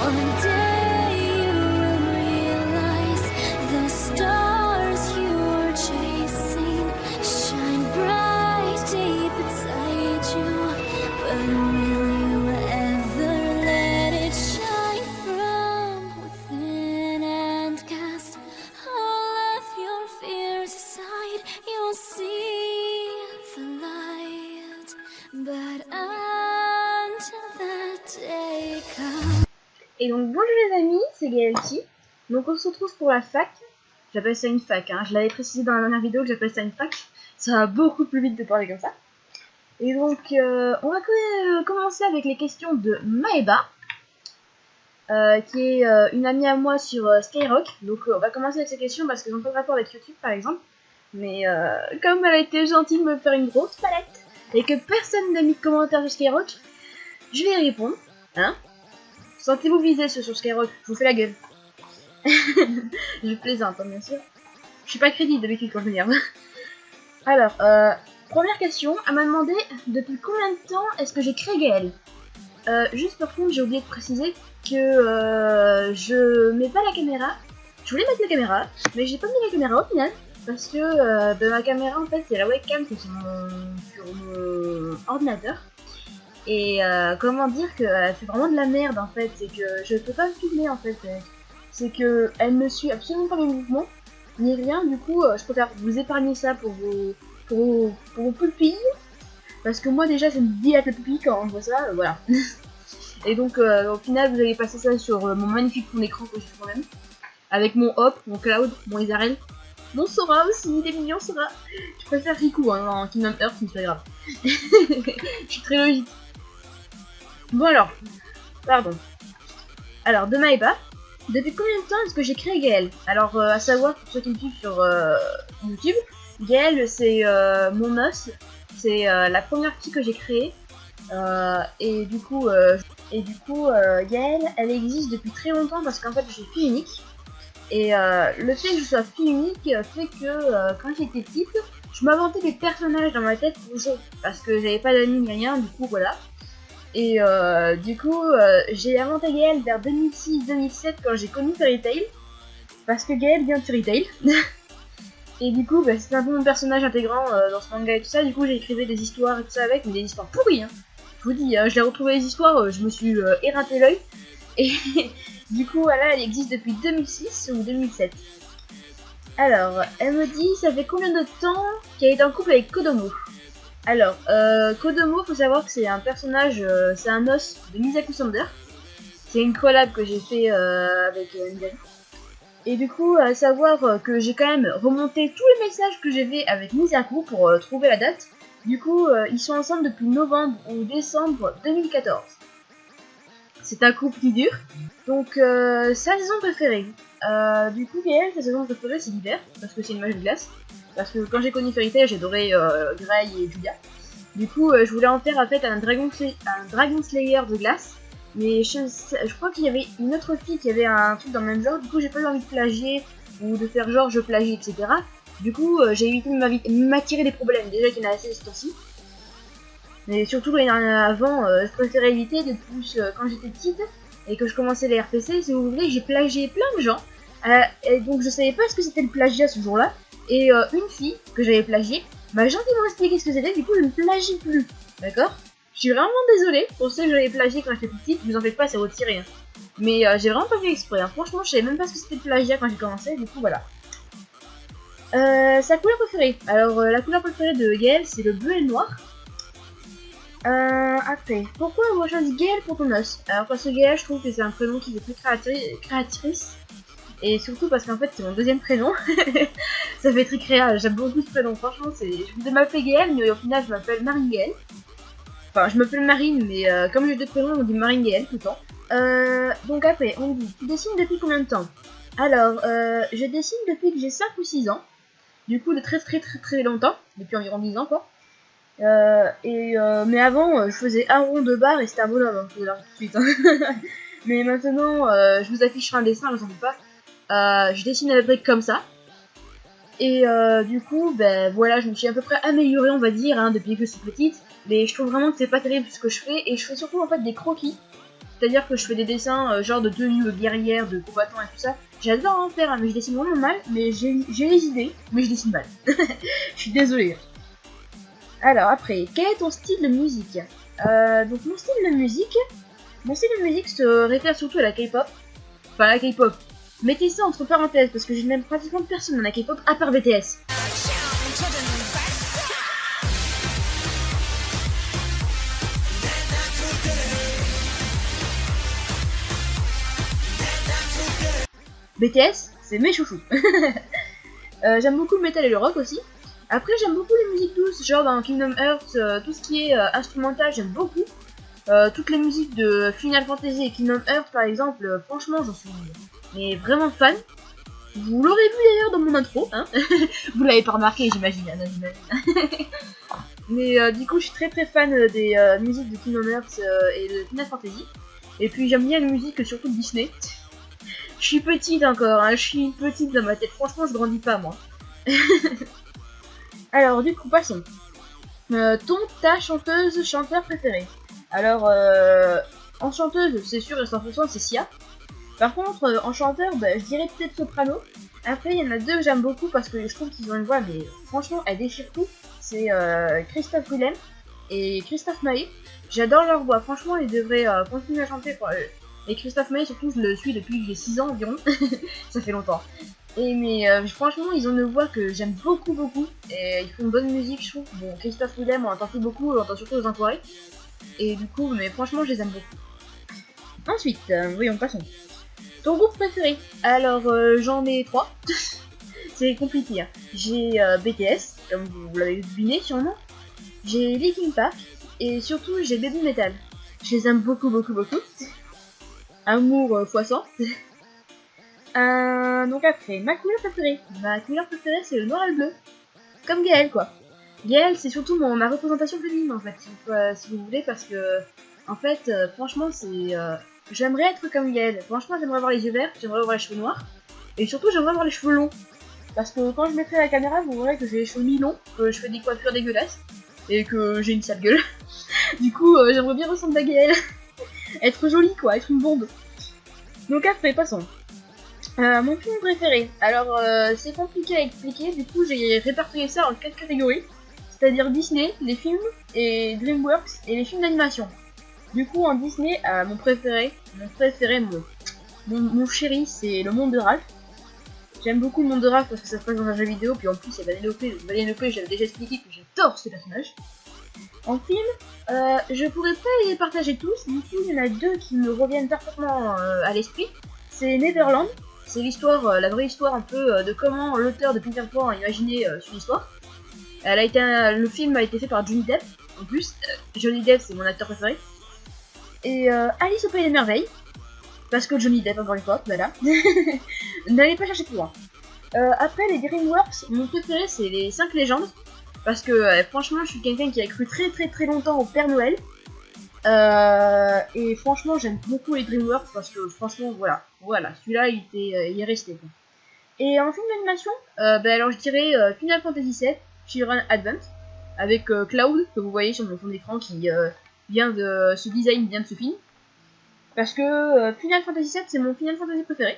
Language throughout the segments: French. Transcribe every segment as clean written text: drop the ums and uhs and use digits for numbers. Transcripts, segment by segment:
One day you will realize the stars you were chasing shine bright deep inside you. But will you ever let it shine from within and cast all of your fears aside? You'll see the light, but until that day comes. Et donc bonjour les amis, c'est Gaëlty. Donc on se retrouve pour la fac. J'appelle ça une fac, hein. Je l'avais précisé dans la dernière vidéo que j'appelle ça une fac. Ça va beaucoup plus vite de parler comme ça. Et donc on va commencer avec les questions de Maeba, qui est une amie à moi sur Skyrock. Donc on va commencer avec ces questions parce qu'elles n'ont pas de rapport avec YouTube par exemple. Mais comme elle a été gentille de me faire une grosse palette et que personne n'a mis de commentaire sur Skyrock, je vais y répondre, hein. Sentez-vous visé sur Skyrock, je vous fais la gueule. Je plaisante, hein, bien sûr. Je suis pas crédible d'habitude quand je m'énerve. Alors, première question, elle m'a demandé depuis combien de temps est-ce que j'ai créé Gaël. Juste par contre, j'ai oublié de préciser que je mets pas la caméra. Je voulais mettre la caméra, mais j'ai pas mis la caméra au final. Parce que ma caméra, en fait, c'est la webcam qui est sur mon ordinateur. Et comment dire que c'est vraiment de la merde en fait, c'est que je peux pas me filmer en fait, c'est que elle ne suit absolument pas mes mouvements, ni rien, du coup je préfère vous épargner ça pour vos pupilles, parce que moi déjà ça me dilate le pupille quand on voit ça, voilà. Et donc au final vous allez passer ça sur mon magnifique fond d'écran que j'ai fait moi-même, avec mon Hop, mon Cloud, mon Isarel, mon Sora aussi, des millions Sora. Je préfère Riku hein, en Kingdom Hearts, mais c'est pas grave. Je suis très logique. Bon alors, pardon. Alors, de Maeba, depuis combien de temps est-ce que j'ai créé Gaël? Alors, à savoir, pour ceux qui me suivent sur YouTube, Gaël, c'est mon os, c'est la première fille que j'ai créée. Et du coup, Gaël, elle existe depuis très longtemps parce qu'en fait, je suis fille unique. Et le fait que je sois fille unique fait que quand j'étais petite, je m'inventais des personnages dans ma tête pour jouer. Parce que j'avais pas d'amis ni rien, du coup, voilà. Et du coup, j'ai inventé Gaël vers 2006-2007 quand j'ai connu Fairy Tail. Parce que Gaël vient de Fairy Tail. Et du coup, c'était un peu mon personnage intégrant dans ce manga et tout ça. Du coup, j'ai écrivé des histoires et tout ça avec, mais des histoires pourries. Hein. Je vous dis, je l'ai retrouvé les histoires, je me suis ératé l'œil. Et du coup, voilà, elle existe depuis 2006 ou 2007. Alors, elle me dit, ça fait combien de temps qu'elle est en couple avec Kodomo? Alors, Kodomo, faut savoir que c'est un personnage, c'est un os de Misaku Sander. C'est une collab que j'ai fait avec Misaku. Et du coup, à savoir que j'ai quand même remonté tous les messages que j'ai fait avec Misaku pour trouver la date. Du coup, ils sont ensemble depuis novembre ou décembre 2014. C'est un couple qui dure. Donc, sa saison préférée. Du coup, Gaël, sa saison préférée, c'est l'hiver, parce que c'est une mage de glace. Parce que quand j'ai connu Fairy Tail, j'adorais Grey et Julia. Du coup, je voulais en faire en fait un Dragon Slayer de glace. Mais je crois qu'il y avait une autre fille qui avait un truc dans le même genre. Du coup, j'ai pas eu envie de plagier ou de faire genre je plagie, etc. Du coup, j'ai évité de m'attirer des problèmes. Déjà qu'il y en a assez ce temps-ci. Mais surtout l'année avant, je préférais éviter. De plus, quand j'étais petite et que je commençais les RPC, si vous voulez, j'ai plagié plein de gens. Et donc, je savais pas ce que c'était le plagiat ce jour-là. Et une fille que j'avais plagiée m'a gentiment expliqué ce que c'était, du coup je ne plagie plus, d'accord? Je suis vraiment désolée pour ceux que j'avais plagié quand j'étais petite, vous en faites pas, c'est retiré. Hein. Mais j'ai vraiment pas fait exprès, hein. Franchement je savais même pas ce que c'était le plagiat quand j'ai commencé, du coup voilà. Sa couleur préférée, alors la couleur préférée de Gaël c'est le bleu et le noir. Après, pourquoi avoir choisi Gaël pour ton os? Alors parce que Gaël je trouve que c'est un prénom qui est plus créatrice. Et surtout parce qu'en fait c'est mon deuxième prénom. Ça fait très créa, j'aime beaucoup ce prénom, franchement je voulais m'appeler Gaël mais au final je m'appelle Marine Gaël. Enfin je m'appelle Marine mais comme j'ai deux prénoms on dit Marine Gaël tout le temps. Donc après on me dit, tu dessines depuis combien de temps? Alors je dessine depuis que j'ai 5 ou 6 ans. Du coup de très longtemps, depuis environ 10 ans quoi. Mais avant je faisais un rond de barre et c'était un bonhomme, hein, je vous le dis tout de suite. Hein. Mais maintenant je vous afficherai un dessin, je vous en fais pas. Je dessine à la brique comme ça. Et du coup, ben voilà, je me suis à peu près améliorée, on va dire, hein, depuis que je suis petite. Mais je trouve vraiment que c'est pas terrible ce que je fais. Et je fais surtout en fait des croquis. c'est-à-dire que je fais des dessins genre de tenues guerrières, de combattants et tout ça. J'adore en faire, hein, mais je dessine vraiment mal, mais j'ai les idées, mais je dessine mal. Je suis désolée. Alors après, quel est ton style de musique? Donc mon style de musique se réfère surtout à la K-pop. Enfin la K-pop. Mettez ça entre parenthèses parce que je n'aime pratiquement personne dans la K-pop à part BTS. BTS, c'est mes chouchous. J'aime beaucoup le metal et le rock aussi. Après, j'aime beaucoup les musiques douces, genre dans Kingdom Hearts, tout ce qui est instrumental, j'aime beaucoup. Toutes les musiques de Final Fantasy et Kingdom Hearts, par exemple, franchement, j'en suis vraiment fan. Vous l'aurez vu d'ailleurs dans mon intro, hein. Vous l'avez pas remarqué, j'imagine. Mais du coup, je suis très fan des musiques de Kingdom Hearts et de Final Fantasy. Et puis, j'aime bien les musiques surtout de Disney. Je suis petite encore, hein, je suis petite dans ma tête. Franchement, je grandis pas, moi. Alors, du coup, passons. Ta chanteuse, chanteur préférée. Alors, en chanteuse, c'est sûr et 100%, c'est Sia. Par contre, en chanteur, je dirais peut-être Soprano. Après, il y en a deux que j'aime beaucoup parce que je trouve qu'ils ont une voix, mais franchement, elle déchire tout. C'est Christophe Willem et Christophe Maé. J'adore leur voix, franchement, ils devraient continuer à chanter. Et Christophe Maé, surtout, je le suis depuis que j'ai 6 ans environ. Ça fait longtemps. Mais franchement, ils ont une voix que j'aime beaucoup. Et ils font une bonne musique, je trouve. Bon, Christophe Willem, on entend plus beaucoup, on entend surtout aux enfoirés. Et du coup, mais franchement, je les aime beaucoup. Ensuite, voyons, passons. Ton groupe préféré? Alors, j'en ai 3. C'est compliqué. Hein. J'ai BTS, comme vous l'avez deviné sûrement. J'ai Linkin Park. Et surtout, j'ai Baby Metal. Je les aime beaucoup. Amour x100. Donc après, ma couleur préférée. Ma couleur préférée, c'est le noir et le bleu. Comme Gaël, quoi. Gaël, c'est surtout ma représentation féminine, en fait, si vous voulez, parce que, en fait, franchement, c'est... j'aimerais être comme Gaël. Franchement, j'aimerais avoir les yeux verts, j'aimerais avoir les cheveux noirs. Et surtout, j'aimerais avoir les cheveux longs. Parce que quand je mettrai la caméra, vous verrez que j'ai les cheveux mi-longs, que je fais des coiffures dégueulasses, et que j'ai une sale gueule. Du coup, j'aimerais bien ressembler à Gaël. Être jolie, quoi, être une bombe. Donc après, passons. Mon film préféré. Alors, c'est compliqué à expliquer, du coup, j'ai répertorié ça en 4 catégories. C'est-à-dire Disney, les films, et DreamWorks, et les films d'animation. Du coup, en Disney, mon préféré, mon chéri, c'est Le Monde de Ralph. J'aime beaucoup Le Monde de Ralph parce que ça se passe dans un jeu vidéo, puis en plus, il y a Vanellope, j'avais déjà expliqué que j'adore ce personnage. En film, je pourrais pas les partager tous, du coup, il y en a 2 qui me reviennent parfaitement à l'esprit. C'est Neverland, c'est l'histoire, la vraie histoire un peu de comment l'auteur de Peter Pan a imaginé son histoire. Le film a été fait par Johnny Depp, en plus. Johnny Depp, c'est mon acteur préféré. Et Alice au Pays des Merveilles, parce que Johnny Depp, encore une fois, voilà. N'allez pas chercher plus loin. Après, les DreamWorks, mon préféré, c'est les 5 légendes. Parce que, franchement, je suis quelqu'un qui a cru très longtemps au Père Noël. Et franchement, j'aime beaucoup les DreamWorks parce que, franchement, voilà, celui-là, il est resté. Quoi. Et en film d'animation, alors je dirais Final Fantasy VII, Children Advance, avec Cloud, que vous voyez sur mon fond d'écran, qui vient de ce design, vient de ce film. Parce que Final Fantasy VII, c'est mon Final Fantasy préféré.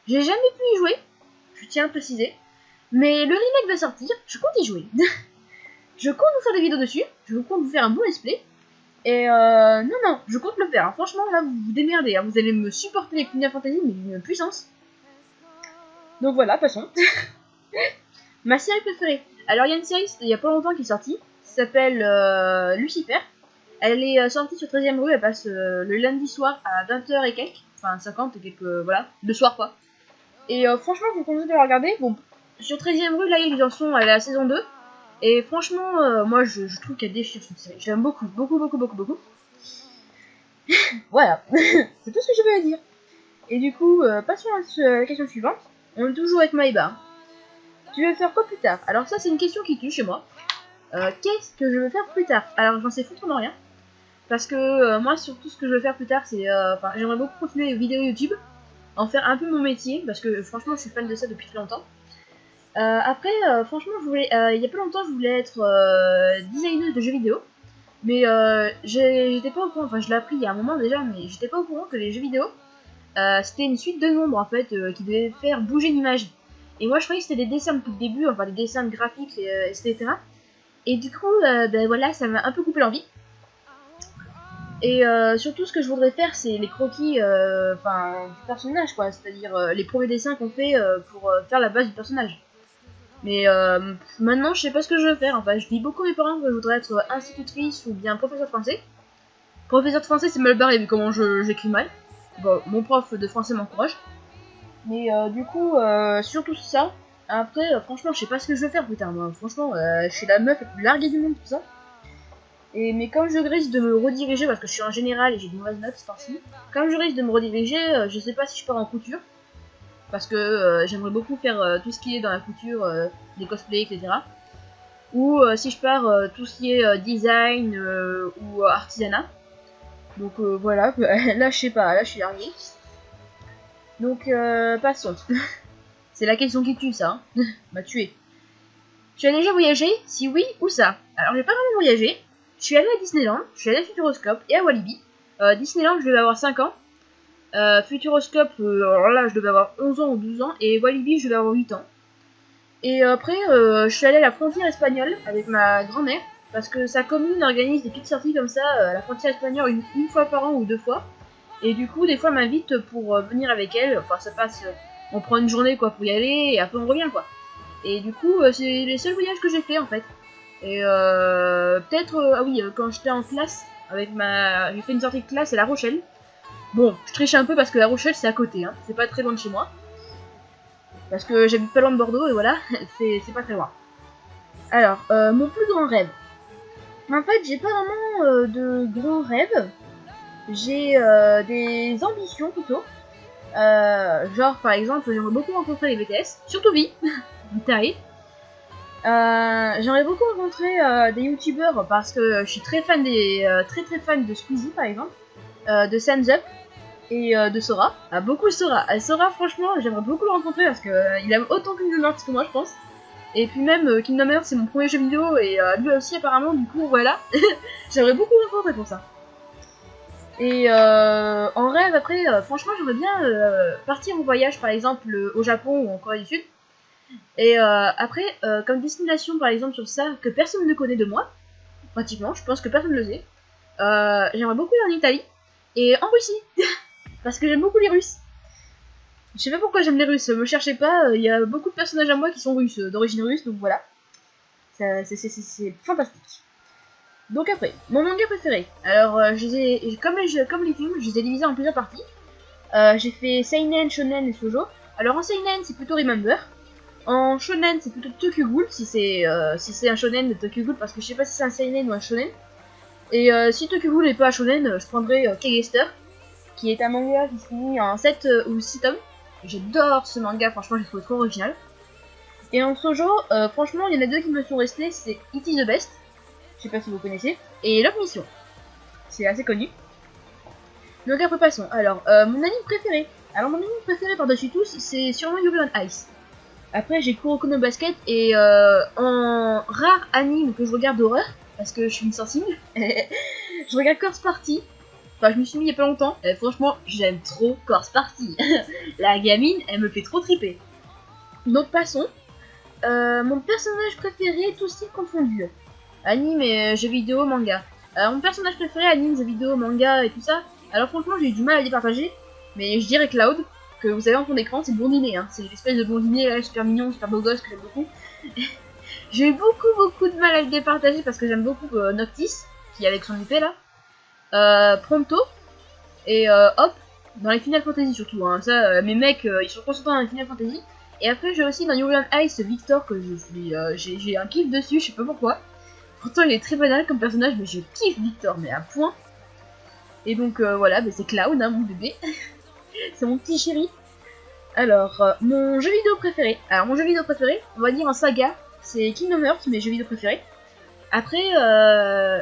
J'ai jamais pu y jouer, je tiens à préciser. Mais le remake va sortir, je compte y jouer. Je compte vous faire des vidéos dessus, je compte vous faire un bon let's play. Et non, je compte le faire. Hein. Franchement, là, vous vous démerdez. Hein. Vous allez me supporter les Final Fantasy, mais d'une puissance. Donc voilà, passons. Ma série préférée. Alors, il y a une série, il y a pas longtemps qui est sortie, qui s'appelle Lucifer. Elle est sortie sur 13ème rue, elle passe le lundi soir à 20h et quelques. Enfin, 50 et quelques, voilà, le soir quoi. Et franchement, je vous conseille de la regarder. Bon, sur 13ème rue, là, ils en sont à la saison 2. Et franchement, moi, je trouve qu'elle déchire cette série. J'aime beaucoup. Voilà, c'est tout ce que je veux dire. Et du coup, passons à la question suivante. On est toujours avec Maïba. Tu veux faire quoi plus tard? Alors ça, c'est une question qui tue chez moi. Qu'est-ce que je veux faire plus tard? Alors j'en sais foutrement rien. Parce que moi, surtout ce que je veux faire plus tard, c'est... j'aimerais beaucoup continuer les vidéos YouTube. En faire un peu mon métier. Parce que franchement, je suis fan de ça depuis très longtemps. Après, franchement, il y a pas longtemps, je voulais être designeuse de jeux vidéo. Mais j'étais pas au courant, enfin je l'ai appris il y a un moment déjà, mais j'étais pas au courant que les jeux vidéo, c'était une suite de nombres en fait, qui devait faire bouger l'image. Et moi je croyais que c'était des dessins depuis le début, enfin des dessins graphiques, etc. Et du coup, ben voilà, ça m'a un peu coupé l'envie. Et surtout ce que je voudrais faire, c'est les croquis du personnage, quoi. C'est-à-dire les premiers dessins qu'on fait pour faire la base du personnage. Mais maintenant, je sais pas ce que je veux faire. Enfin, je dis beaucoup à mes parents que je voudrais être institutrice ou bien professeur de français. Professeur de français, c'est mal barré vu comment j'écris mal. Bon, mon prof de français m'encourage. Mais du coup, surtout ça. Après, franchement, je sais pas ce que je veux faire plus tard. Moi, franchement, je suis la meuf la plus larguée du monde, tout ça. Mais comme je risque de me rediriger, parce que je suis en général et j'ai de mauvaises notes ce temps-ci, comme je risque de me rediriger, je sais pas si je pars en couture. Parce que j'aimerais beaucoup faire tout ce qui est dans la couture, des cosplays, etc. Ou si je pars tout ce qui est design ou artisanat. Donc voilà, là je sais pas, là je suis larguée. Donc passons. C'est la question qui tue ça, hein. M'a tué. Tu as déjà voyagé? Si oui, où ça? Alors j'ai pas vraiment voyagé. Je suis allée à Disneyland, je suis allée à Futuroscope et à Walibi. Disneyland, je devais avoir 5 ans. Futuroscope, alors là, je devais avoir 11 ans ou 12 ans. Et Walibi, je devais avoir 8 ans. Et après, je suis allée à la frontière espagnole avec ma grand-mère. Parce que sa commune organise des petites sorties comme ça à la frontière espagnole une fois par an ou 2 fois. Et du coup, des fois, elle m'invite pour venir avec elle. Enfin, ça passe, on prend une journée quoi pour y aller et après on revient quoi. Et du coup, c'est les seuls voyages que j'ai fait en fait. Et peut-être, ah oui, quand j'étais en classe, j'ai fait une sortie de classe à La Rochelle. Bon, je triche un peu parce que La Rochelle c'est à côté, hein. C'est pas très loin de chez moi. Parce que j'habite pas loin de Bordeaux et voilà, c'est pas très loin. Alors, mon plus grand rêve. En fait, j'ai pas vraiment de grands rêves. J'ai des ambitions plutôt. Genre, par exemple, j'aimerais beaucoup rencontrer les BTS, surtout Vi, Terry. J'aimerais beaucoup rencontrer des youtubeurs parce que je suis très fan très fan de Squeezie par exemple, de Sands Up et de Sora. Beaucoup Sora. Sora franchement j'aimerais beaucoup le rencontrer parce que il aime autant Kingdom Hearts que moi je pense. Et puis même Kingdom Hearts c'est mon premier jeu vidéo et lui aussi apparemment du coup voilà. J'aimerais beaucoup le rencontrer pour ça. Et en rêve après franchement j'aimerais bien partir en voyage par exemple au Japon ou en Corée du Sud. Et après, comme destination par exemple sur ça que personne ne connaît de moi, pratiquement, je pense que personne ne le sait, j'aimerais beaucoup aller en Italie et en Russie, parce que j'aime beaucoup les Russes. Je sais pas pourquoi j'aime les Russes, me cherchez pas, il y a beaucoup de personnages à moi qui sont russes, d'origine russe, donc voilà. C'est fantastique. Donc après, mon manga préféré. Alors, comme les films, je les ai divisés en plusieurs parties. J'ai fait Seinen, Shonen et Shoujo. Alors en Seinen, c'est plutôt Remember. En shonen, c'est plutôt Tokyo Ghoul, si c'est un shonen de Tokyo Ghoul, parce que je sais pas si c'est un seinen ou un shonen. Et si Tokyo Ghoul n'est pas un shonen, je prendrais Kegester, qui est un manga qui se finit en 7 ou 6 tomes. J'adore ce manga, franchement, je le trouve trop original. Et en shoujo, franchement, il y en a deux qui me sont restés, c'est It is the Best, je sais pas si vous connaissez, et Love Mission. C'est assez connu. Donc après passons. Alors, mon anime préféré. Alors mon anime préféré par-dessus tous, c'est sûrement Yuri on Ice. Après j'ai Kuroko no Basket et en rare anime que je regarde d'horreur, parce que je suis une sensible, je regarde Corpse Party. Enfin je me suis mis il y a pas longtemps, et franchement j'aime trop Corpse Party. La gamine elle me fait trop triper. Donc passons. Mon personnage préféré, tout style confondu. Anime et jeux vidéo, manga. Alors mon personnage préféré, anime, jeux vidéo, manga et tout ça. Alors franchement j'ai eu du mal à les partager, mais je dirais Cloud. Que vous avez en fond d'écran, c'est blondiné, hein. C'est l'espèce de blondiné là, super mignon, super beau gosse que j'aime beaucoup. J'ai eu beaucoup de mal à le départager parce que j'aime beaucoup Noctis, qui est avec son épée là. Pronto, et Hop, dans les Final Fantasy surtout, hein. Ça, mes mecs, ils sont constants dans les Final Fantasy. Et après j'ai aussi dans Yuri on Ice Victor, que j'ai un kiff dessus, je sais pas pourquoi. Pourtant il est très banal comme personnage, mais je kiffe Victor, mais à point. Et donc voilà, bah, c'est Cloud, hein, mon bébé. C'est mon petit chéri. Alors, mon jeu vidéo préféré. Alors, mon jeu vidéo préféré, on va dire en saga, c'est Kingdom Hearts, mes jeux vidéo préférés. Après,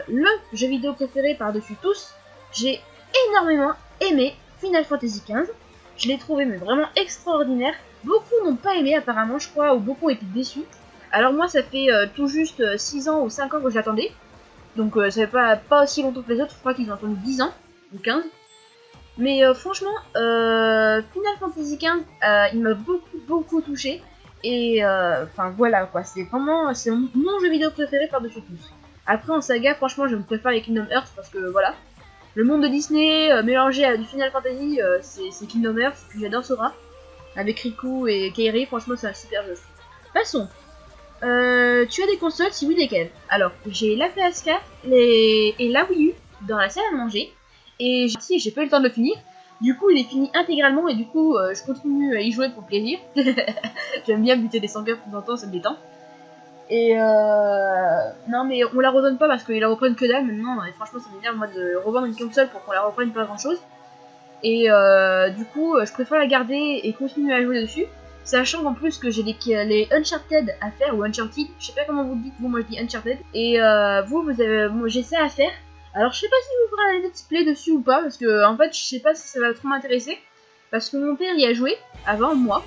le jeu vidéo préféré par-dessus tous, j'ai énormément aimé Final Fantasy XV. Je l'ai trouvé mais vraiment extraordinaire. Beaucoup n'ont pas aimé apparemment, je crois, ou beaucoup ont été déçus. Alors moi, ça fait tout juste 6 ans ou 5 ans que j'attendais. Donc ça fait pas aussi longtemps que les autres, je crois qu'ils ont attendu 10 ans, ou 15. Mais franchement, Final Fantasy XV, il m'a beaucoup touché. Et enfin voilà quoi, c'est vraiment mon jeu vidéo préféré par-dessus tous. Après en saga, franchement, je me préfère les Kingdom Hearts parce que voilà, le monde de Disney mélangé à du Final Fantasy, c'est Kingdom Hearts. Puis j'adore Sora avec Riku et Kairi, franchement c'est un super jeu. Passons. Tu as des consoles, si oui lesquelles? Alors j'ai la PS4 et la Wii U dans la salle à manger. Et j'ai pas eu le temps de le finir. Du coup, il est fini intégralement et du coup, je continue à y jouer pour le plaisir. J'aime bien buter des 100 coeurs de temps en temps, ça me détend. Et non, mais on la redonne pas parce qu'ils la reprennent que dalle maintenant. Et franchement, ça m'énerve moi de revendre une console pour qu'on la reprenne pas grand chose. Et du coup, je préfère la garder et continuer à jouer dessus. Sachant qu'en plus que j'ai les Uncharted à faire, ou Uncharted, je sais pas comment vous le dites, vous, moi je dis Uncharted. Et moi j'ai ça à faire. Alors je sais pas si vous ferez un let's play dessus ou pas, parce que en fait je sais pas si ça va trop m'intéresser, parce que mon père y a joué avant moi,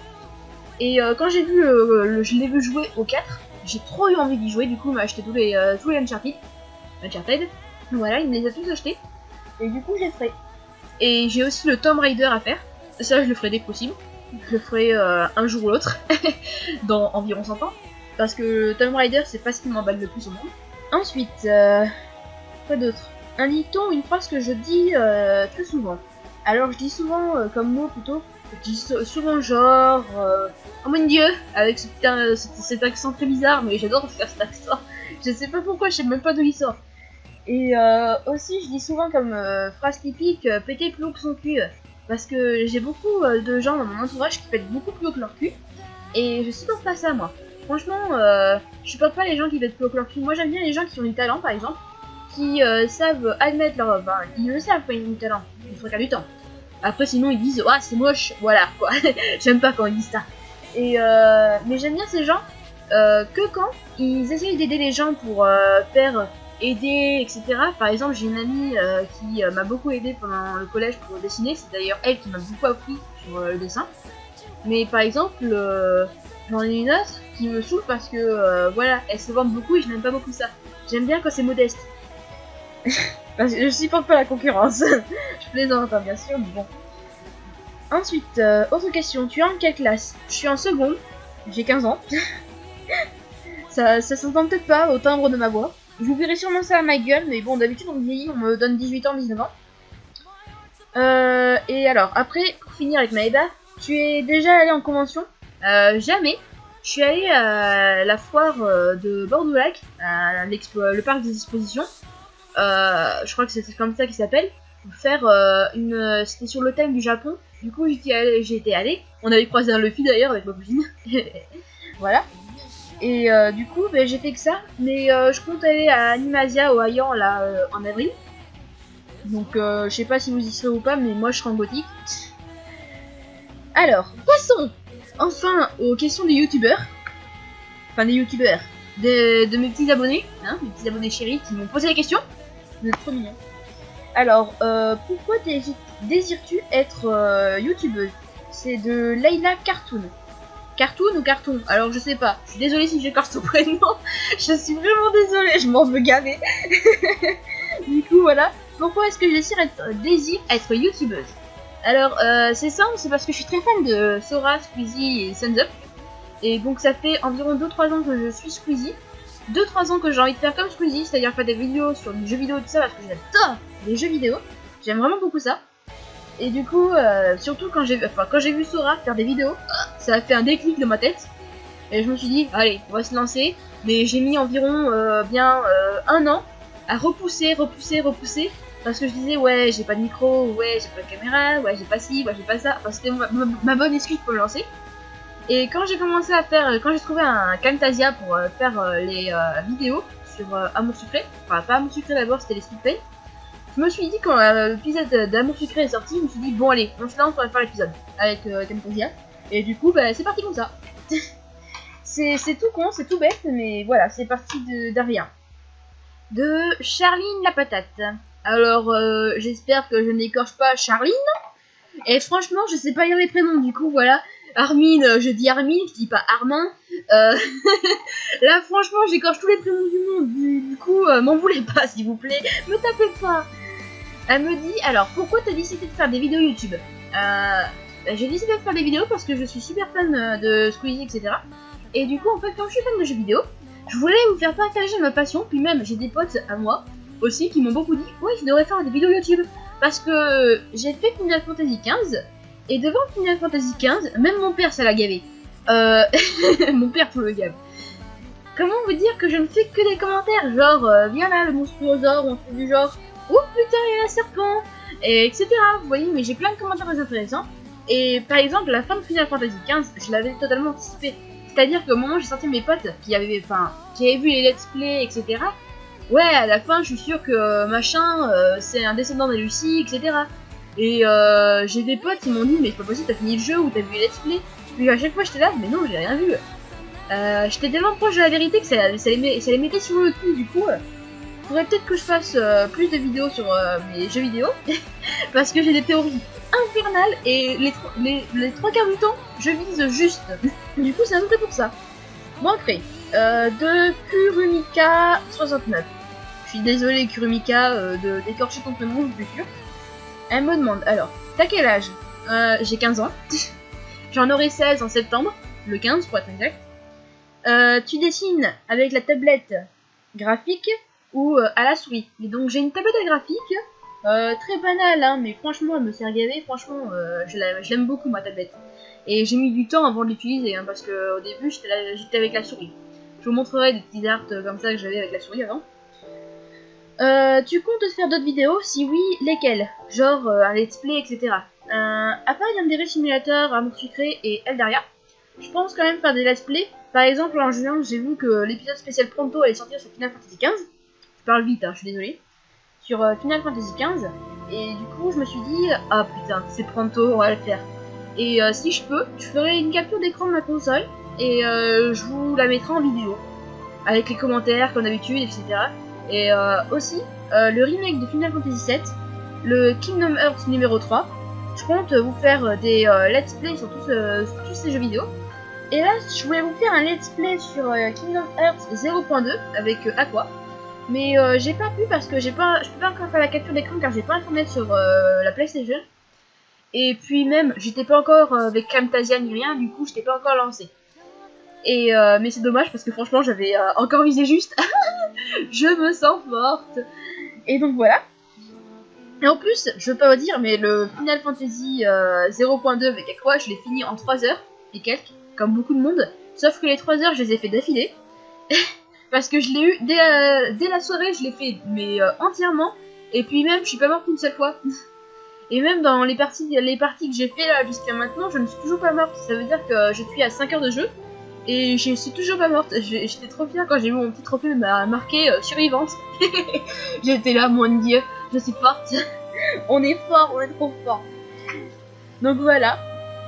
et quand j'ai vu, je l'ai vu jouer au 4, j'ai trop eu envie d'y jouer, du coup il m'a acheté tous les Uncharted, voilà, il me les a tous achetés, et du coup je les ferai. Et j'ai aussi le Tomb Raider à faire, ça je le ferai dès que possible, je le ferai un jour ou l'autre, dans environ 100 ans, parce que Tomb Raider c'est pas ce qui m'emballe le plus au monde. Ensuite, quoi d'autre? Un dicton, une phrase que je dis très souvent. Alors je dis souvent comme mot plutôt, je dis souvent genre oh mon dieu, avec cet accent très bizarre, mais j'adore faire cet accent. Je sais pas pourquoi, je sais même pas d'où il sort. Et aussi je dis souvent comme phrase typique péter plus haut que son cul, parce que j'ai beaucoup de gens dans mon entourage qui pètent beaucoup plus haut que leur cul, et je supporte pas ça moi. Franchement, je supporte pas les gens qui pètent plus haut que leur cul. Moi j'aime bien les gens qui ont du talent par exemple, qui savent admettre leur... Enfin, ils le savent quand ils ont du talent, il faut du temps. Après sinon ils disent ah c'est moche, voilà quoi. J'aime pas quand ils disent ça. Et mais j'aime bien ces gens que quand ils essayent d'aider les gens pour faire aider, etc. Par exemple j'ai une amie qui m'a beaucoup aidé pendant le collège pour dessiner, c'est d'ailleurs elle qui m'a beaucoup appris sur le dessin. Mais par exemple j'en ai une autre qui me saoule parce que voilà, elle se vante beaucoup et je n'aime pas beaucoup ça. J'aime bien quand c'est modeste. Parce que je supporte pas la concurrence. Je plaisante, hein, bien sûr, mais bon. Ensuite, autre question. Tu es en quelle classe? Je suis en seconde. J'ai 15 ans. ça s'entend peut-être pas au timbre de ma voix. Je vous verrai sûrement ça à ma gueule, mais bon, d'habitude, on vieillit, on me donne 18 ans, 19 ans. Et alors, après, pour finir avec Maëda, tu es déjà allé en convention? Jamais. Je suis allée à la foire de Bordeaux-Lac, à le parc des expositions. Je crois que c'est comme ça qu'il s'appelle, pour faire c'était sur le thème du Japon. Du coup j'ai été allée, on avait croisé un Luffy d'ailleurs avec ma cousine. Voilà. Et du coup j'ai fait que ça, mais je compte aller à Animasia au Hayan là en avril. Donc je sais pas si vous y serez ou pas, mais moi je serai en gothique. Alors, passons enfin aux questions des youtubeurs. Enfin des youtubeurs, de mes petits abonnés, hein, mes petits abonnés chéris qui m'ont posé la question. Vous êtes trop mignon. Alors, pourquoi désires-tu être youtubeuse? C'est de Layla Cartoon. Cartoon ou carton? Alors je sais pas. Je suis désolée si j'écorche son prénom. Je suis vraiment désolée, je m'en veux gaver. Du coup voilà. Pourquoi est-ce que je désire être youtubeuse? Alors c'est simple, c'est parce que je suis très fan de Sora, Squeezie et Sun's Up. Et donc ça fait environ 2-3 ans que je suis Squeezie. 2-3 ans que j'ai envie de faire comme Squeezie, c'est-à-dire faire des vidéos sur des jeux vidéo et tout ça, parce que j'adore les jeux vidéo. J'aime vraiment beaucoup ça. Et du coup, surtout quand j'ai vu Sora faire des vidéos, ça a fait un déclic dans ma tête. Et je me suis dit, allez, on va se lancer. Mais j'ai mis environ bien 1 an à repousser. Parce que je disais, ouais, j'ai pas de micro, ouais, j'ai pas de caméra, ouais, j'ai pas ci, ouais, j'ai pas ça. Enfin, c'était ma bonne excuse pour me lancer. Et quand j'ai commencé à faire, quand j'ai trouvé un Camtasia pour faire les vidéos sur Amour Sucré, enfin pas Amour Sucré d'abord, c'était les Speedpaint. Je me suis dit quand l'épisode d'Amour Sucré est sorti, je me suis dit bon allez, on se lance, on va faire l'épisode avec Camtasia. Et du coup, bah, c'est parti comme ça. c'est tout con, c'est tout bête, mais voilà, c'est parti de rien. De Charline la patate. Alors, j'espère que je n'écorche pas Charline. Et franchement, je sais pas lire les prénoms, du coup, voilà. Armin, je dis Armin, je dis pas Armin. Là, franchement, j'écorche tous les prénoms du monde. Du coup, m'en voulez pas, s'il vous plaît. Me tapez pas. Elle me dit, alors, pourquoi t'as décidé de faire des vidéos YouTube? J'ai décidé de faire des vidéos parce que je suis super fan de Squeezie, etc. Et du coup, en fait, quand je suis fan de jeux vidéo, je voulais vous faire partager ma passion. Puis même, j'ai des potes à moi aussi qui m'ont beaucoup dit, ouais, je devrais faire des vidéos YouTube. Parce que j'ai fait Final Fantasy XV. Et devant Final Fantasy XV, même mon père, ça l'a gavé. Mon père tout le gave. Comment vous dire que je ne fais que des commentaires, genre, viens là, le monstruosaure, on fait du genre, oh putain, il y a un serpent, et etc. Vous voyez, mais j'ai plein de commentaires très intéressants. Et par exemple, la fin de Final Fantasy XV, je l'avais totalement anticipé. C'est-à-dire qu'au moment où j'ai sorti mes potes qui avaient vu les let's play, etc. Ouais, à la fin, je suis sûre que machin, c'est un descendant de Lucie, etc. Et j'ai des potes qui m'ont dit, mais c'est pas possible, t'as fini le jeu ou t'as vu les let's play. Puis à chaque fois, j'étais là, mais non, j'ai rien vu. J'étais tellement proche de la vérité que ça les mettait sur le cul, du coup. Faudrait peut-être que je fasse plus de vidéos sur mes jeux vidéo. Parce que j'ai des théories infernales et les 3 quarts du temps, je vise juste. Du coup, c'est un peu pour ça. Bon, après, de Kurumika 69. Je suis désolée, Kurumika, d'écorcher ton prénom, je suis sûre. Elle me demande, alors, t'as quel âge? J'ai 15 ans. J'en aurai 16 en septembre, le 15 pour être exact. Tu dessines avec la tablette graphique ou à la souris. Et donc j'ai une tablette à graphique, très banale, hein, mais franchement elle me sert gavé, franchement je l'aime beaucoup ma tablette. Et j'ai mis du temps avant de l'utiliser, hein, parce que au début j'étais avec la souris. Je vous montrerai des petits arts comme ça que j'avais avec la souris avant. Tu comptes faire d'autres vidéos? Si oui, lesquelles? Genre un let's play, etc. À part Yandere Simulator, Amour Sucré et Eldaria, je pense quand même faire des let's play. Par exemple, en juin, j'ai vu que l'épisode spécial Pronto allait sortir sur Final Fantasy XV. Je parle vite, hein, je suis désolée. Sur Final Fantasy XV. Et du coup, je me suis dit, ah putain, c'est Pronto, on va le faire. Et si je peux, je ferai une capture d'écran de ma console et je vous la mettrai en vidéo. Avec les commentaires, comme d'habitude, etc. Et aussi, le remake de Final Fantasy VII, le Kingdom Hearts numéro 3. Je compte vous faire des let's play sur tous ces jeux vidéo. Et là, je voulais vous faire un let's play sur Kingdom Hearts 0.2 avec Aqua. Mais j'ai pas pu parce que je peux pas encore faire la capture d'écran car j'ai pas internet sur la PlayStation. Et puis même, j'étais pas encore avec Camtasia ni rien, du coup j'étais pas encore lancé. Et mais c'est dommage parce que franchement j'avais encore visé juste. Je me sens forte. Et donc voilà. Et en plus, je peux pas vous dire, mais le Final Fantasy 0.2 avec Aqua, je l'ai fini en 3 heures et quelques, comme beaucoup de monde. Sauf que les 3 heures, je les ai fait d'affilée. Parce que je l'ai eu dès la soirée, je l'ai fait mais entièrement. Et puis même, je suis pas morte une seule fois. Et même dans les parties que j'ai fait là jusqu'à maintenant, je ne suis toujours pas morte. Ça veut dire que je suis à 5 heures de jeu. Et je suis toujours pas morte. J'étais trop fière quand j'ai vu mon petit trophée marqué survivante. J'étais là, mon dieu, je suis forte. On est fort, on est trop fort. Donc voilà.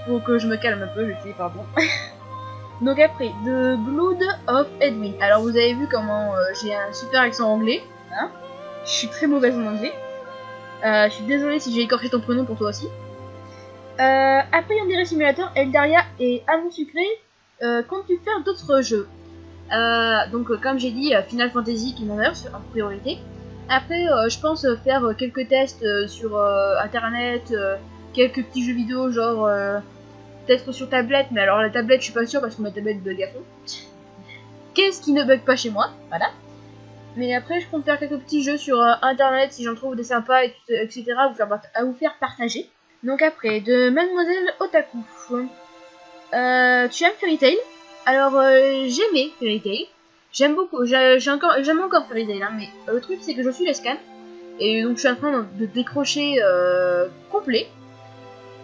Faut que je me calme un peu, je sais, pardon. Donc après, The Blood of Edwin. Alors vous avez vu comment j'ai un super accent anglais. Hein, je suis très mauvaise en anglais. Je suis désolée si j'ai écorché ton prénom pour toi aussi. Après Yandere Simulator, Eldaria et Amour Sucré. Comptes-tu faire d'autres jeux? Donc comme j'ai dit, Final Fantasy Kingdom Hearts en priorité. Après je pense faire quelques tests sur internet, quelques petits jeux vidéo genre peut-être sur tablette, mais alors la tablette je suis pas sûre parce que ma tablette bug à fond. Qu'est-ce qui ne bug pas chez moi? Voilà. Mais après je compte faire quelques petits jeux sur internet si j'en trouve des sympas, etc. à vous faire partager. Donc après, de Mademoiselle Otaku. Tu aimes Fairy Tail? Alors j'aimais Fairy Tail. J'aime beaucoup, j'aime encore Fairy Tail, hein, mais le truc c'est que je suis les scans. Et donc je suis en train de décrocher complet.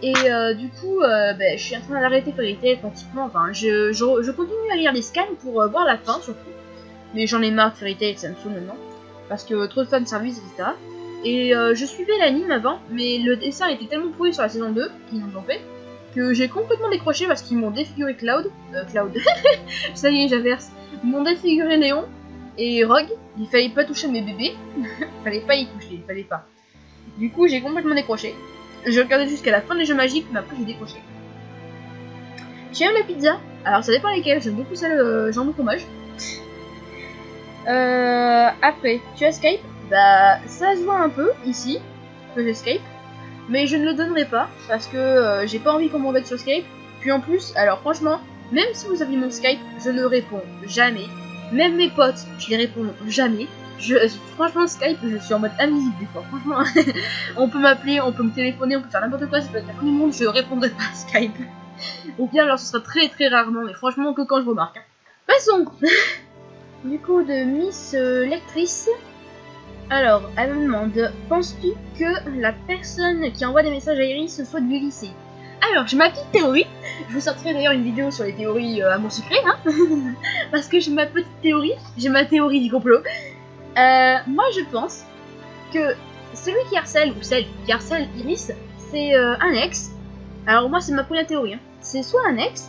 Et du coup, je suis en train d'arrêter Fairy Tail pratiquement. Enfin, je continue à lire les scans pour voir la fin surtout. Mais j'en ai marre de Fairy Tail, ça me saoule maintenant. Parce que trop de fanservice, etc. Et je suivais l'anime avant, mais le dessin était tellement pourri sur la saison 2 qu'ils nous ont fait que j'ai complètement décroché parce qu'ils m'ont défiguré Cloud. Ça y est, j'inverse. Ils m'ont défiguré Léon et Rogue. Il fallait pas toucher mes bébés. Fallait pas y toucher, fallait pas. Du coup, j'ai complètement décroché. J'ai regardé jusqu'à la fin des jeux magiques, mais après j'ai décroché. J'aime la pizza. Alors ça dépend lesquelles, j'aime beaucoup celle jambon fromage. Après, tu as Skype. Bah ça se voit un peu ici que j'ai Skype. Mais je ne le donnerai pas parce que j'ai pas envie qu'on m'embête sur Skype. Puis en plus, alors franchement, même si vous aviez mon Skype, je ne réponds jamais. Même mes potes, je les réponds jamais. Franchement, Skype, je suis en mode invisible des fois. Franchement, on peut m'appeler, on peut me téléphoner, on peut faire n'importe quoi, ça peut être la fin du monde, je répondrai pas à Skype. Ou bien alors ce sera très très rarement, mais franchement que quand je remarque. Hein. Passons. Du coup, de Miss Lectrice. Alors, elle me demande, penses-tu que la personne qui envoie des messages à Iris soit du lycée? Alors, j'ai ma petite théorie. Je vous sortirai d'ailleurs une vidéo sur les théories amour secret, hein. Parce que j'ai ma petite théorie. J'ai ma théorie du complot. Moi, je pense que celui qui harcèle, ou celle qui harcèle Iris, c'est un ex. Alors, moi, c'est ma première théorie. Hein. C'est soit un ex,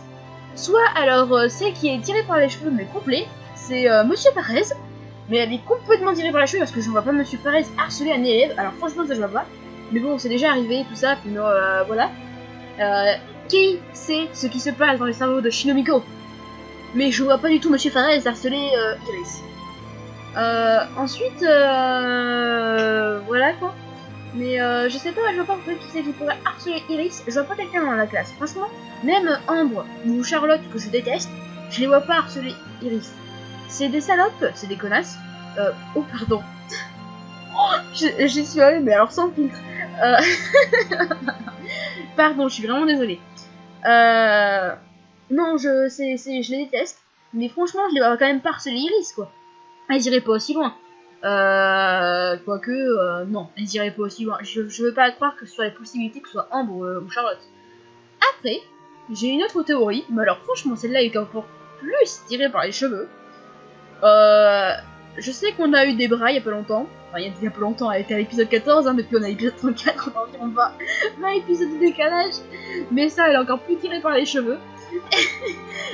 soit alors celle qui est tirée par les cheveux, mais complet, c'est Monsieur Perez. Mais elle est complètement tirée par les cheveux parce que je ne vois pas Monsieur Perez harceler un élève. Alors, franchement, ça je vois pas. Mais bon, c'est déjà arrivé, tout ça, puis voilà. Qui sait ce qui se passe dans les cerveaux de Shinomiko? Mais je vois pas du tout Monsieur Perez harceler Iris. Ensuite, voilà quoi. Mais je sais pas, je vois pas en fait qui c'est qui pourrait harceler Iris. Je vois pas quelqu'un dans la classe. Franchement, même Ambre ou Charlotte que je déteste, je les vois pas harceler Iris. C'est des salopes, c'est des connasses. Oh pardon. J'y suis allée, mais alors sans filtre. Pardon, je suis vraiment désolée. Non, je les déteste. Mais franchement, je les vois quand même pas harceler Iris quoi. Elles iraient pas aussi loin. Quoique, non, elles iraient pas aussi loin. Je veux pas croire que ce soit la possibilité que ce soit Ambre ou Charlotte. Après, j'ai une autre théorie, mais alors franchement, celle-là est encore plus tirée par les cheveux. Je sais qu'on a eu des bras il y a pas longtemps. Enfin, il y a pas longtemps, elle était à l'épisode 14, hein, depuis on a l'épisode 34, on a environ 20 épisodes de décalage. Mais ça, elle est encore plus tirée par les cheveux.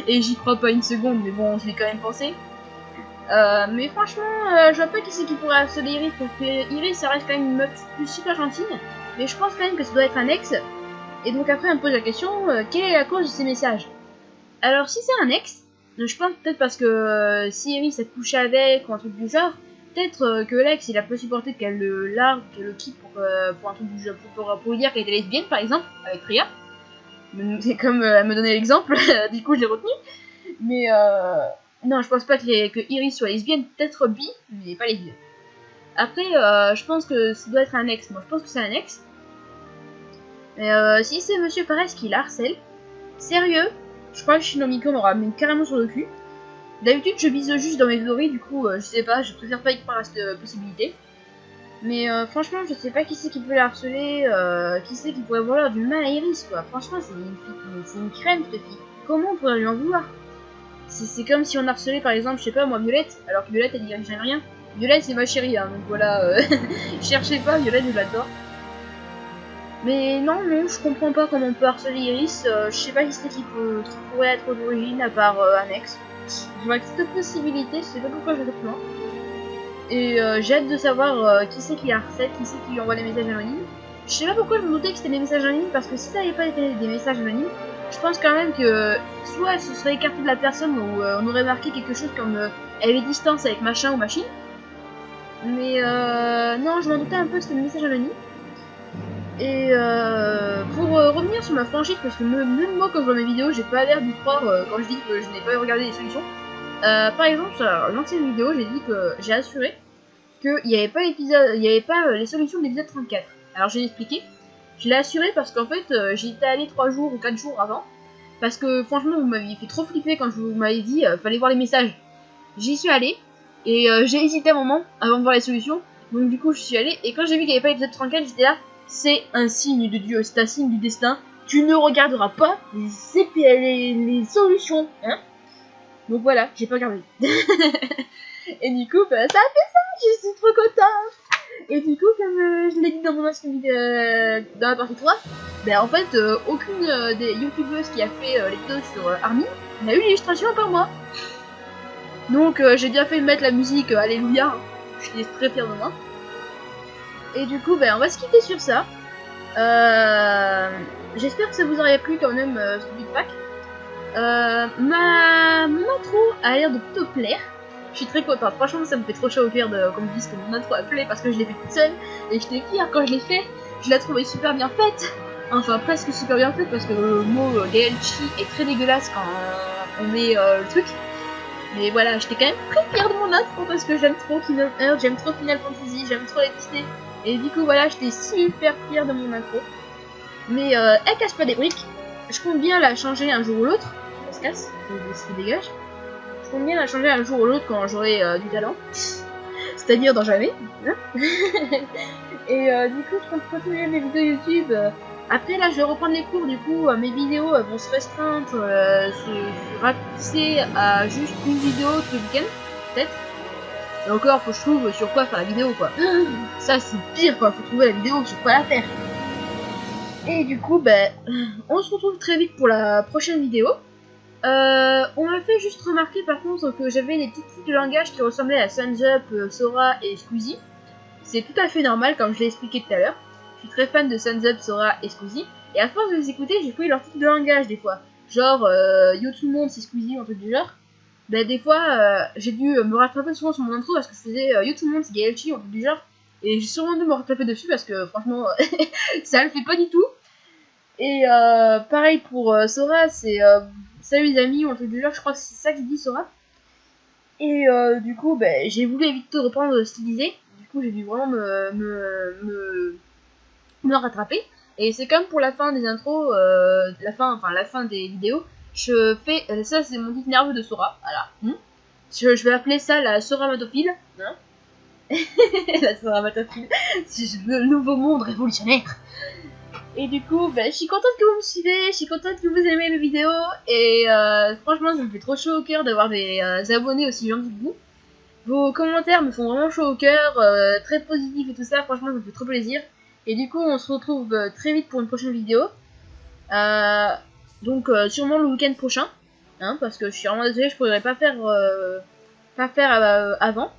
Et j'y crois pas une seconde, mais bon, je l'ai quand même pensé. Mais franchement, je vois pas qui c'est qui pourrait harceler Iris, parce que Iris, ça reste quand même une meuf super gentille. Mais je pense quand même que ça doit être un ex. Et donc après, on me pose la question, quelle est la cause de ces messages? Alors, si c'est un ex, je pense peut-être parce que si Iris a couché avec ou un truc du genre, peut-être que l'ex il a pas supporté qu'elle le largue, qu'elle le quitte pour un truc du genre, pour lui dire qu'elle était lesbienne par exemple, avec Priya. C'est comme elle me donnait l'exemple, du coup je l'ai retenu. Mais non, je pense pas que Iris soit lesbienne, peut-être bi, mais pas lesbienne. Après, je pense que ça doit être un ex, moi je pense que c'est un ex. Mais si c'est Monsieur Perez qui la harcèle, sérieux, je crois que Shinomiko m'aura mis carrément sur le cul. D'habitude, je vise juste dans mes théories, du coup, je sais pas, je préfère pas y croire à cette possibilité. Mais franchement, je sais pas qui c'est qui peut la harceler, qui c'est qui pourrait vouloir du mal à Iris, quoi. Franchement, c'est une crème, cette fille. Comment on pourrait lui en vouloir? C'est comme si on harcelait, par exemple, je sais pas, moi, Violette, alors que Violette, elle dirait jamais rien. Violette, c'est ma chérie, hein, donc voilà, cherchez pas, Violette, je l'adore. Mais non, je comprends pas comment on peut harceler Iris, je sais pas qui c'est qui pourrait être d'origine, à part un ex. Je vois que cette possibilité, je sais pas pourquoi je le prends. Et j'ai hâte de savoir qui c'est qui la harcèle, qui c'est qui lui envoie des messages anonymes. Je sais pas pourquoi je me doutais que c'était des messages anonymes, parce que si ça n'avait pas été des messages anonymes, je pense quand même que soit elle se serait écartée de la personne, ou on aurait marqué quelque chose comme elle avait distance avec machin ou machine. Mais non, je m'en doutais un peu que c'était des messages anonymes. Et pour revenir sur ma franchise, parce que même moi quand je vois mes vidéos, j'ai pas l'air d'y croire quand je dis que je n'ai pas regardé les solutions. Par exemple, sur l'ancienne vidéo, j'ai dit que j'ai assuré qu'il n'y avait pas les solutions de l'épisode 34. Alors j'ai expliqué. Je l'ai assuré parce qu'en fait, j'y étais allé 3 jours ou 4 jours avant. Parce que franchement, vous m'aviez fait trop flipper quand je vous m'avais dit fallait voir les messages. J'y suis allé et j'ai hésité un moment avant de voir les solutions. Donc du coup, je suis allé et quand j'ai vu qu'il n'y avait pas l'épisode 34, j'étais là. C'est un signe de Dieu, c'est un signe du destin. Tu ne regarderas pas les solutions, hein. Donc voilà, j'ai pas regardé. Et du coup, bah, ça a fait ça, je suis trop contente. Et du coup, comme je l'ai dit dans mon ancienne vidéo, dans la partie 3, bah en fait, aucune des youtubeuses qui a fait les vidéos sur Armin n'a eu l'illustration à part moi. Donc j'ai bien fait de mettre la musique Alléluia, hein. Je suis très fière de moi. Et du coup, on va se quitter sur ça. J'espère que ça vous aurait plu quand même ce feedback. Mon intro a l'air de plutôt plaire. Je suis très contente. Franchement, ça me fait trop chaud au cœur qu'on me dise que mon intro a plu parce que je l'ai fait toute seule. Et j'étais fière quand je l'ai fait. Je l'ai trouvée super bien faite. Enfin, presque super bien faite parce que le mot DLC est très dégueulasse quand on met le truc. Mais voilà, j'étais quand même très fière de mon intro parce que j'aime trop Kingdom Hearts, j'aime trop Final Fantasy, j'aime trop les Disney. Et du coup, voilà, j'étais super fière de mon intro. Mais elle casse pas des briques. Je compte bien la changer un jour ou l'autre. Elle se casse, se dégage. Je compte bien la changer un jour ou l'autre quand j'aurai du talent. C'est-à-dire dans jamais. Hein. Et du coup, je compte continuer mes vidéos YouTube. Après, là, je vais reprendre les cours. Du coup, mes vidéos vont se restreindre, se rapetisser à juste une vidéo tous les week-ends, peut-être. Et encore, faut que je trouve sur quoi faire la vidéo, quoi. Ça, c'est pire, quoi. Faut trouver la vidéo sur quoi la faire. Et du coup, on se retrouve très vite pour la prochaine vidéo. On m'a fait juste remarquer par contre que j'avais des petites tics de langage qui ressemblaient à Thumbs Up, Sora et Squeezie. C'est tout à fait normal comme je l'ai expliqué tout à l'heure. Je suis très fan de Thumbs Up, Sora et Squeezie. Et à force de les écouter, j'ai pris leurs tics de langage des fois. Genre Yo tout le monde c'est Squeezie ou un truc du genre. Des fois j'ai dû me rattraper souvent sur mon intro parce que je faisais Yo tout le monde c'est Gaelchi ou un truc du genre. Et j'ai sûrement dû me rattraper dessus parce que franchement ça le fait pas du tout. Et pareil pour Sora, c'est salut les amis ou un truc du genre, je crois que c'est ça qu'il dit Sora. Et du coup, j'ai voulu éviter de reprendre stylisé. Du coup, j'ai dû vraiment me rattraper. Et c'est comme pour la fin des intros, la fin des vidéos. Je fais ça, c'est mon tic nerveux de Sora. Voilà. Je vais appeler ça la Soramatophile. Hein. La Soramatophile, c'est le nouveau monde révolutionnaire. Et du coup, je suis contente que vous me suivez, je suis contente que vous aimez les vidéos. Et franchement, ça me fait trop chaud au cœur d'avoir des abonnés aussi gentils que vous. Vos commentaires me font vraiment chaud au cœur, très positifs et tout ça. Franchement, ça me fait trop plaisir. Et du coup, on se retrouve très vite pour une prochaine vidéo. Donc, sûrement le week-end prochain. Hein, parce que je suis vraiment désolée, je pourrais pas faire avant.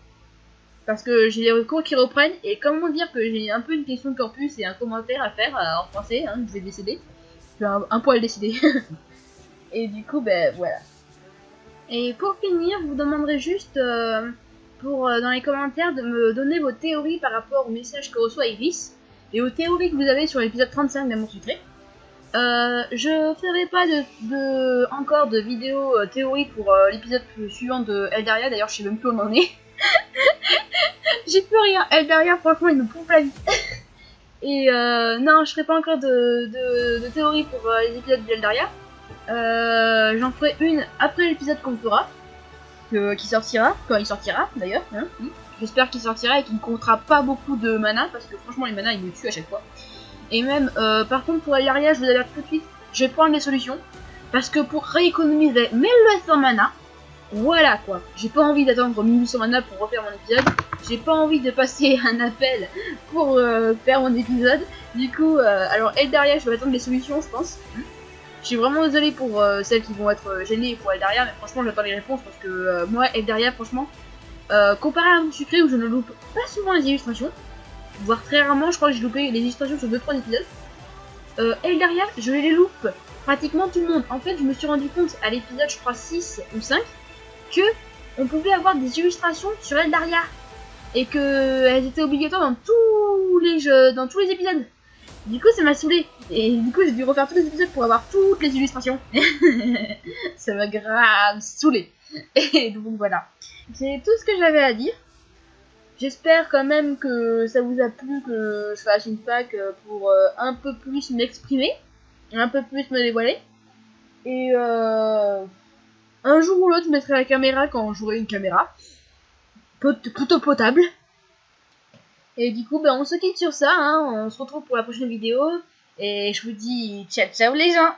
Parce que j'ai les cours qui reprennent, et comment dire que j'ai un peu une question de corpus et un commentaire à faire en français, hein, je vais décider. Je vais un poil décider. Et du coup, voilà. Et pour finir, je vous demanderai juste, dans les commentaires, de me donner vos théories par rapport au message que reçoit Iris, et aux théories que vous avez sur l'épisode 35 d'Amour Sucré. Je ferai pas encore de vidéo théorie pour l'épisode suivant de Eldaria, d'ailleurs je sais même plus où on en est. J'ai plus rien. Eldaria, franchement, il me pompe la vie. Et non, je ferai pas encore de théorie pour les épisodes d'Eldaria. J'en ferai une après l'épisode qu'on fera. Qui sortira, quand il sortira d'ailleurs. Hein. J'espère qu'il sortira et qu'il ne comptera pas beaucoup de mana. Parce que franchement, les mana, ils me tuent à chaque fois. Et même, par contre, pour Eldaria, je vous alerte tout de suite. Je vais prendre des solutions. Parce que pour rééconomiser 1200 mana. Voilà quoi, j'ai pas envie d'attendre 1800 mana pour refaire mon épisode, j'ai pas envie de passer un appel pour faire mon épisode, du coup, alors Eldaria, je vais attendre les solutions je pense. Je suis vraiment désolée pour celles qui vont être gênées pour Eldaria, mais franchement j'attends les réponses parce que moi Eldaria franchement, comparé à Amour Sucré où je ne loupe pas souvent les illustrations, voire très rarement, je crois que j'ai loupé les illustrations sur 2-3 épisodes, Eldaria, je les loupe pratiquement tout le monde. En fait, je me suis rendu compte à l'épisode, je crois 6 ou 5, que on pouvait avoir des illustrations sur Eldaria et que elles étaient obligatoires dans tous les jeux, dans tous les épisodes. Du coup, ça m'a saoulé et du coup, j'ai dû refaire tous les épisodes pour avoir toutes les illustrations. Ça m'a grave saoulé. Et donc voilà, c'est tout ce que j'avais à dire. J'espère quand même que ça vous a plu que je fasse une fac pour un peu plus m'exprimer, un peu plus me dévoiler. Et un jour ou l'autre, je mettrai la caméra quand j'aurai une caméra. Plutôt potable. Et du coup, on se quitte sur ça. Hein. On se retrouve pour la prochaine vidéo. Et je vous dis ciao ciao les gens.